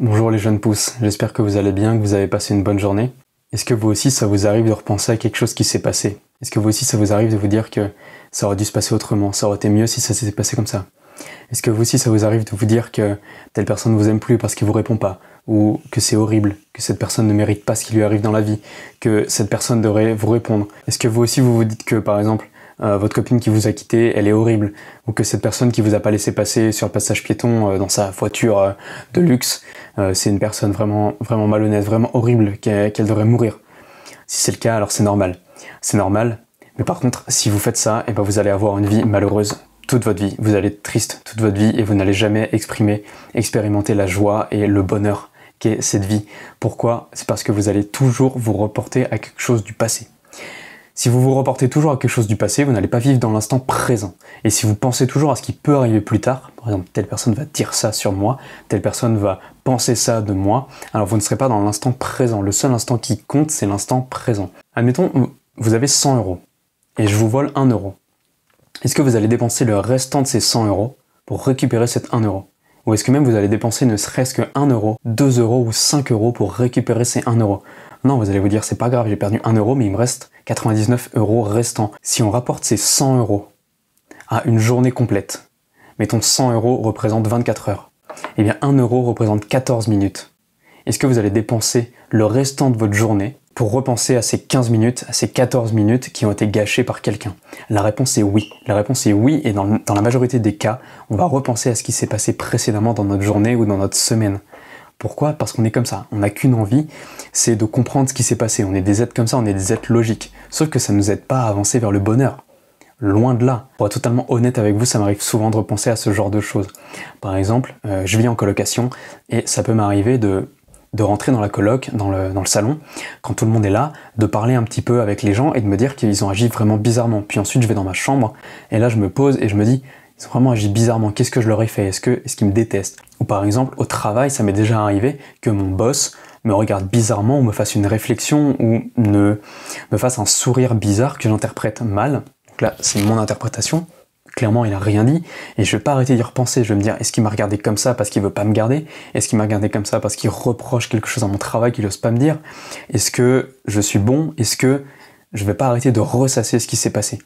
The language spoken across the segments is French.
Bonjour les jeunes pousses, j'espère que vous allez bien, que vous avez passé une bonne journée. Est-ce que vous aussi ça vous arrive de repenser à quelque chose qui s'est passé? Est-ce que vous aussi ça vous arrive de vous dire que ça aurait dû se passer autrement, ça aurait été mieux si ça s'était passé comme ça? Est-ce que vous aussi ça vous arrive de vous dire que telle personne ne vous aime plus parce qu'il vous répond pas, ou que c'est horrible, que cette personne ne mérite pas ce qui lui arrive dans la vie, que cette personne devrait vous répondre? Est-ce que vous aussi vous vous dites que par exemple votre copine qui vous a quitté, elle est horrible, ou que cette personne qui vous a pas laissé passer sur le passage piéton dans sa voiture de luxe, c'est une personne vraiment malhonnête, vraiment horrible, qu'elle devrait mourir? Si c'est le cas, alors c'est normal. C'est normal, mais par contre, si vous faites ça, et ben vous allez avoir une vie malheureuse toute votre vie. Vous allez être triste toute votre vie et vous n'allez jamais expérimenter la joie et le bonheur qu'est cette vie. Pourquoi? C'est parce que vous allez toujours vous reporter à quelque chose du passé. Si vous vous reportez toujours à quelque chose du passé, vous n'allez pas vivre dans l'instant présent. Et si vous pensez toujours à ce qui peut arriver plus tard, par exemple, telle personne va dire ça sur moi, telle personne va penser ça de moi, alors vous ne serez pas dans l'instant présent. Le seul instant qui compte, c'est l'instant présent. Admettons, vous avez 100 € et je vous vole 1 €. Est-ce que vous allez dépenser le restant de ces 100 € pour récupérer cet 1 €? Ou est-ce que même vous allez dépenser ne serait-ce que 1 €, 2 € ou 5 € pour récupérer ces 1 €? Non, vous allez vous dire, c'est pas grave, j'ai perdu 1 € mais il me reste 99 € restants. Si on rapporte ces 100 € à une journée complète, mettons 100 € représente 24 heures, eh bien 1 € représente 14 minutes. Est-ce que vous allez dépenser le restant de votre journée pour repenser à ces 15 minutes, à ces 14 minutes qui ont été gâchées par quelqu'un? La réponse est oui. La réponse est oui, et dans la majorité des cas, on va repenser à ce qui s'est passé précédemment dans notre journée ou dans notre semaine. Pourquoi? Parce qu'on est comme ça. On n'a qu'une envie, c'est de comprendre ce qui s'est passé. On est des êtres comme ça, on est des êtres logiques. Sauf que ça ne nous aide pas à avancer vers le bonheur. Loin de là. Pour être totalement honnête avec vous, ça m'arrive souvent de repenser à ce genre de choses. Par exemple, je vis en colocation et ça peut m'arriver de rentrer dans la coloc, dans le salon, quand tout le monde est là, de parler un petit peu avec les gens et de me dire qu'ils ont agi vraiment bizarrement. Puis ensuite, je vais dans ma chambre et là, je me pose et je me dis, ils ont vraiment agi bizarrement, qu'est-ce que je leur ai fait? Est-ce qu'ils me détestent? Ou par exemple, au travail, ça m'est déjà arrivé que mon boss me regarde bizarrement ou me fasse une réflexion ou me fasse un sourire bizarre que j'interprète mal. Donc là, c'est mon interprétation. Clairement, il a rien dit, et je vais pas arrêter d'y repenser. Je vais me dire, est-ce qu'il m'a regardé comme ça parce qu'il veut pas me garder? Est-ce qu'il m'a regardé comme ça parce qu'il reproche quelque chose à mon travail qu'il ose pas me dire? Est-ce que je suis bon? Est-ce que je vais pas arrêter de ressasser ce qui s'est passé?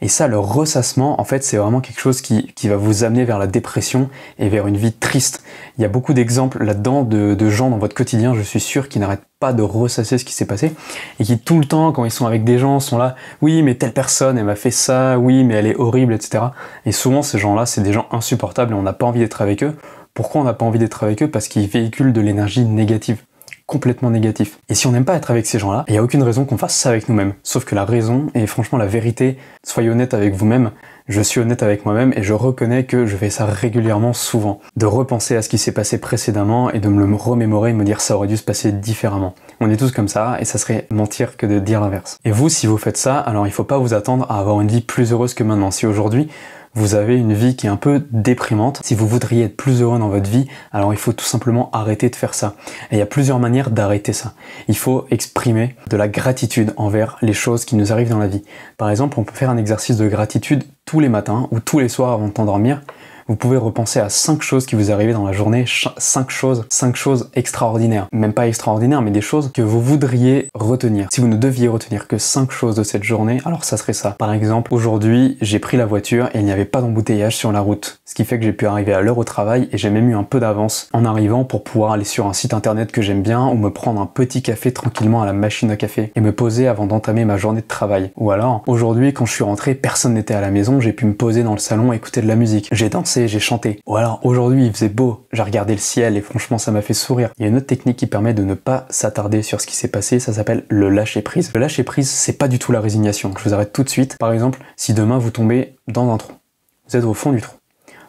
Et ça, le ressassement, en fait, c'est vraiment quelque chose qui va vous amener vers la dépression et vers une vie triste. Il y a beaucoup d'exemples là-dedans de gens dans votre quotidien, je suis sûr, qui n'arrêtent pas de ressasser ce qui s'est passé et qui tout le temps, quand ils sont avec des gens, sont là, oui, mais telle personne, elle m'a fait ça, oui, mais elle est horrible, etc. Et souvent, ces gens-là, c'est des gens insupportables et on n'a pas envie d'être avec eux. Pourquoi on n'a pas envie d'être avec eux? Parce qu'ils véhiculent de l'énergie négative. Complètement négatif. Et si on n'aime pas être avec ces gens-là, il n'y a aucune raison qu'on fasse ça avec nous-mêmes. Sauf que la raison, et franchement la vérité, soyez honnête avec vous-même, je suis honnête avec moi-même et je reconnais que je fais ça régulièrement souvent. De repenser à ce qui s'est passé précédemment et de me le remémorer et me dire ça aurait dû se passer différemment. On est tous comme ça et ça serait mentir que de dire l'inverse. Et vous, si vous faites ça, alors il faut pas vous attendre à avoir une vie plus heureuse que maintenant. Si aujourd'hui, vous avez une vie qui est un peu déprimante, si vous voudriez être plus heureux dans votre vie, alors il faut tout simplement arrêter de faire ça. Et il y a plusieurs manières d'arrêter ça. Il faut exprimer de la gratitude envers les choses qui nous arrivent dans la vie. Par exemple, on peut faire un exercice de gratitude tous les matins ou tous les soirs avant de t'endormir. Vous pouvez repenser à 5 choses qui vous arrivent dans la journée, 5 choses extraordinaires. Même pas extraordinaires, mais des choses que vous voudriez retenir. Si vous ne deviez retenir que 5 choses de cette journée, alors ça serait ça. Par exemple, aujourd'hui, j'ai pris la voiture et il n'y avait pas d'embouteillage sur la route. Ce qui fait que j'ai pu arriver à l'heure au travail et j'ai même eu un peu d'avance en arrivant pour pouvoir aller sur un site internet que j'aime bien ou me prendre un petit café tranquillement à la machine à café et me poser avant d'entamer ma journée de travail. Ou alors, aujourd'hui, quand je suis rentré, personne n'était à la maison, j'ai pu me poser dans le salon et écouter de la musique. J'ai dansé, j'ai chanté. Ou alors aujourd'hui il faisait beau, j'ai regardé le ciel et franchement ça m'a fait sourire. Il y a une autre technique qui permet de ne pas s'attarder sur ce qui s'est passé, ça s'appelle le lâcher prise. Le lâcher prise, c'est pas du tout la résignation. Je vous arrête tout de suite. Par exemple, si demain vous tombez dans un trou, vous êtes au fond du trou.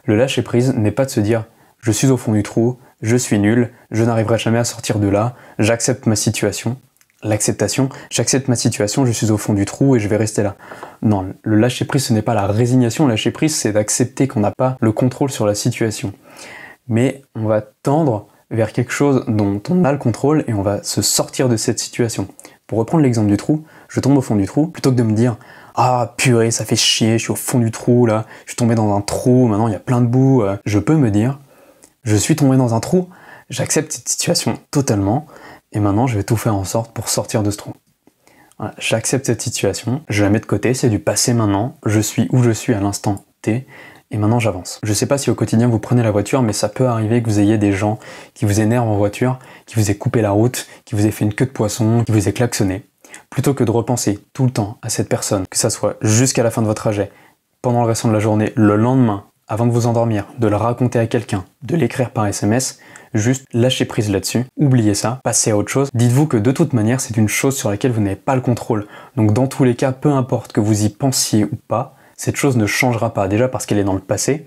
Le lâcher prise n'est pas de se dire je suis au fond du trou, je suis nul, je n'arriverai jamais à sortir de là, j'accepte ma situation. L'acceptation, j'accepte ma situation, je suis au fond du trou et je vais rester là. Non, le lâcher prise ce n'est pas la résignation, le lâcher prise c'est d'accepter qu'on n'a pas le contrôle sur la situation. Mais on va tendre vers quelque chose dont on a le contrôle et on va se sortir de cette situation. Pour reprendre l'exemple du trou, je tombe au fond du trou, plutôt que de me dire « Ah purée, ça fait chier, je suis au fond du trou là, je suis tombé dans un trou, maintenant il y a plein de boue », je peux me dire « Je suis tombé dans un trou, J'accepte cette situation totalement et maintenant je vais tout faire en sorte pour sortir de ce trou. Voilà, j'accepte cette situation, je la mets de côté, c'est du passé maintenant, je suis où je suis à l'instant T et maintenant j'avance. Je sais pas si au quotidien vous prenez la voiture, mais ça peut arriver que vous ayez des gens qui vous énervent en voiture, qui vous aient coupé la route, qui vous aient fait une queue de poisson, qui vous aient klaxonné. Plutôt que de repenser tout le temps à cette personne, que ça soit jusqu'à la fin de votre trajet, pendant le restant de la journée, le lendemain, avant de vous endormir, de le raconter à quelqu'un, de l'écrire par SMS, juste lâchez prise là-dessus, oubliez ça, passez à autre chose. Dites-vous que de toute manière, c'est une chose sur laquelle vous n'avez pas le contrôle. Donc dans tous les cas, peu importe que vous y pensiez ou pas, cette chose ne changera pas, déjà parce qu'elle est dans le passé,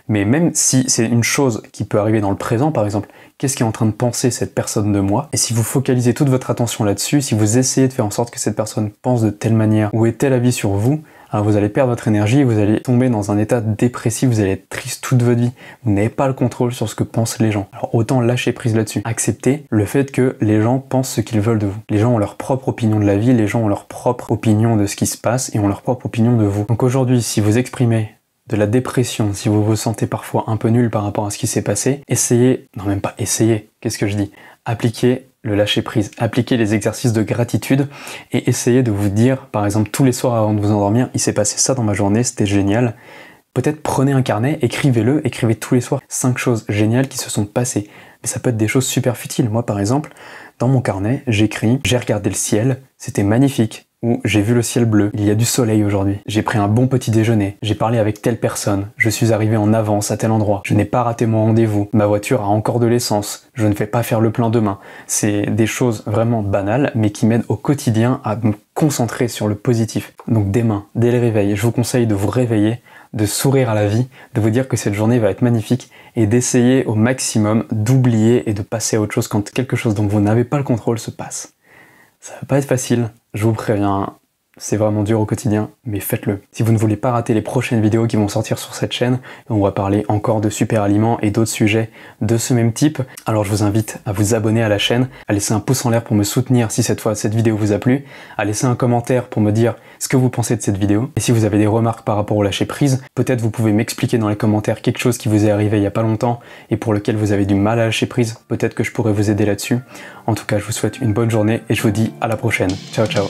mais même si c'est une chose qui peut arriver dans le présent, par exemple, qu'est-ce qu'est en train de penser cette personne de moi? Et si vous focalisez toute votre attention là-dessus, si vous essayez de faire en sorte que cette personne pense de telle manière ou ait tel avis sur vous, alors vous allez perdre votre énergie, vous allez tomber dans un état dépressif, vous allez être triste toute votre vie. Vous n'avez pas le contrôle sur ce que pensent les gens. Alors autant lâcher prise là-dessus. Acceptez le fait que les gens pensent ce qu'ils veulent de vous. Les gens ont leur propre opinion de la vie, les gens ont leur propre opinion de ce qui se passe et ont leur propre opinion de vous. Donc aujourd'hui, si vous exprimez de la dépression, si vous vous sentez parfois un peu nul par rapport à ce qui s'est passé, essayez, non même pas essayez, qu'est-ce que je dis? Appliquez le lâcher prise, appliquez les exercices de gratitude et essayez de vous dire, par exemple tous les soirs avant de vous endormir, il s'est passé ça dans ma journée, c'était génial. Peut-être prenez un carnet, écrivez-le, écrivez tous les soirs 5 choses géniales qui se sont passées. Mais ça peut être des choses super futiles. Moi par exemple, dans mon carnet, j'écris, j'ai regardé le ciel, c'était magnifique. Ou j'ai vu le ciel bleu, il y a du soleil aujourd'hui. J'ai pris un bon petit déjeuner, j'ai parlé avec telle personne, je suis arrivé en avance à tel endroit, je n'ai pas raté mon rendez-vous, ma voiture a encore de l'essence, je ne vais pas faire le plein demain. C'est des choses vraiment banales, mais qui m'aident au quotidien à me concentrer sur le positif. Donc demain, dès le réveil, je vous conseille de vous réveiller, de sourire à la vie, de vous dire que cette journée va être magnifique et d'essayer au maximum d'oublier et de passer à autre chose quand quelque chose dont vous n'avez pas le contrôle se passe. Ça va pas être facile, je vous préviens, c'est vraiment dur au quotidien, mais faites-le. Si vous ne voulez pas rater les prochaines vidéos qui vont sortir sur cette chaîne, on va parler encore de super aliments et d'autres sujets de ce même type, alors je vous invite à vous abonner à la chaîne, à laisser un pouce en l'air pour me soutenir si cette vidéo vous a plu, à laisser un commentaire pour me dire ce que vous pensez de cette vidéo, et si vous avez des remarques par rapport au lâcher prise, peut-être vous pouvez m'expliquer dans les commentaires quelque chose qui vous est arrivé il y a pas longtemps et pour lequel vous avez du mal à lâcher prise, peut-être que je pourrais vous aider là-dessus. En tout cas, je vous souhaite une bonne journée et je vous dis à la prochaine. Ciao ciao.